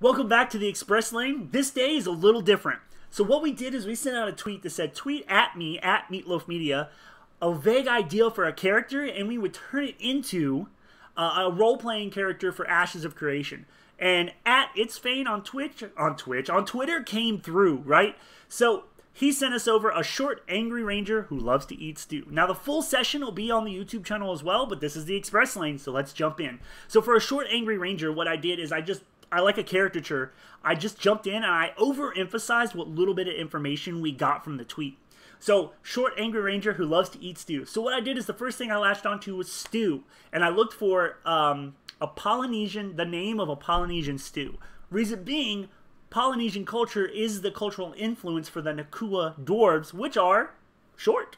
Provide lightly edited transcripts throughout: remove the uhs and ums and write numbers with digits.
Welcome back to the Express Lane. This day is a little different. So what we did is we sent out a tweet that said, tweet at me, at Meatloaf Media, a vague idea for a character, and we would turn it into a role-playing character for Ashes of Creation. And at It's Fane on Twitter came through, right? So he sent us over a short, angry ranger who loves to eat stew. Now, the full session will be on the YouTube channel as well, but this is the Express Lane, so let's jump in. So for a short, angry ranger, what I did is I like a caricature. I just jumped in and I overemphasized what little bit of information we got from the tweet. So, short, angry ranger who loves to eat stew. So what I did is the first thing I latched onto was stew. And I looked for the name of a Polynesian stew. Reason being, Polynesian culture is the cultural influence for the Nakua dwarves, which are short.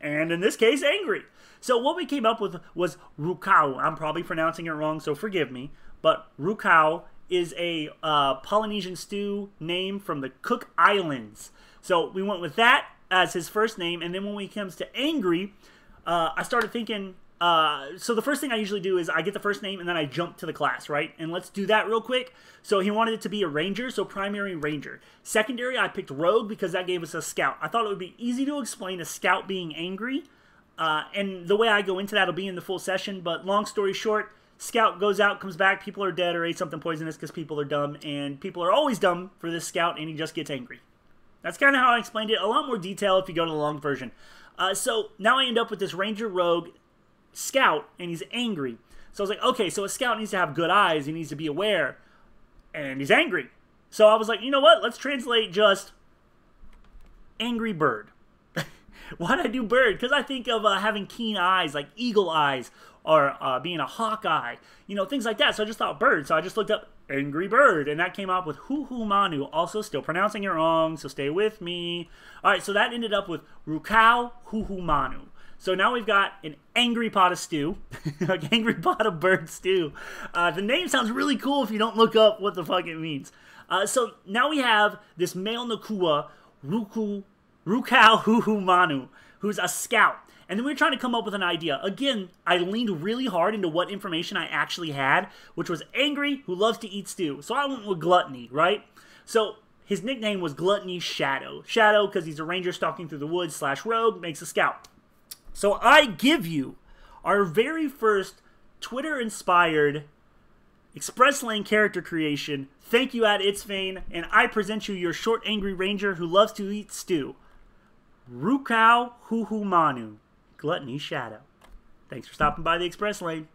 And in this case, angry. So what we came up with was Rukau. I'm probably pronouncing it wrong, so forgive me. But Rukau is a Polynesian stew name from the Cook Islands. So we went with that as his first name, and then when it comes to angry, I started thinking, so the first thing I usually do is I get the first name and then I jump to the class, right? And let's do that real quick. So he wanted it to be a ranger, so primary ranger. Secondary, I picked rogue because that gave us a scout. I thought it would be easy to explain a scout being angry, and the way I go into that will be in the full session, but long story short, scout goes out, comes back, people are dead or ate something poisonous because people are dumb, and people are always dumb for this scout, and he just gets angry. That's kind of how I explained it. A lot more detail if you go to the long version. So now I end up with this ranger rogue scout, and he's angry. So I was like, okay, so a scout needs to have good eyes, he needs to be aware, and he's angry. So I was like, you know what? Let's translate just angry bird. Why'd I do bird? Because I think of having keen eyes, like eagle eyes, or being a hawk eye, you know, things like that. So I just thought bird. So I just looked up angry bird, and that came up with Huhumanu. Also, still pronouncing it wrong, so stay with me. All right, so that ended up with Rukau Huhumanu. So now we've got an angry pot of stew, an angry pot of bird stew. The name sounds really cool if you don't look up what the fuck it means. So now we have this male Nakua, Rukau Huhumanu, who's a scout. And then we were trying to come up with an idea. Again, I leaned really hard into what information I actually had, which was angry, who loves to eat stew. So I went with gluttony, right? So his nickname was Gluttony Shadow. Shadow, because he's a ranger stalking through the woods / rogue, makes a scout. So I give you our very first Twitter-inspired Express Lane character creation. Thank you at It's Fane, and I present you your short, angry ranger who loves to eat stew. Rukau Huhumanu. Gluttony Shadow. Thanks for stopping by the Express Lane.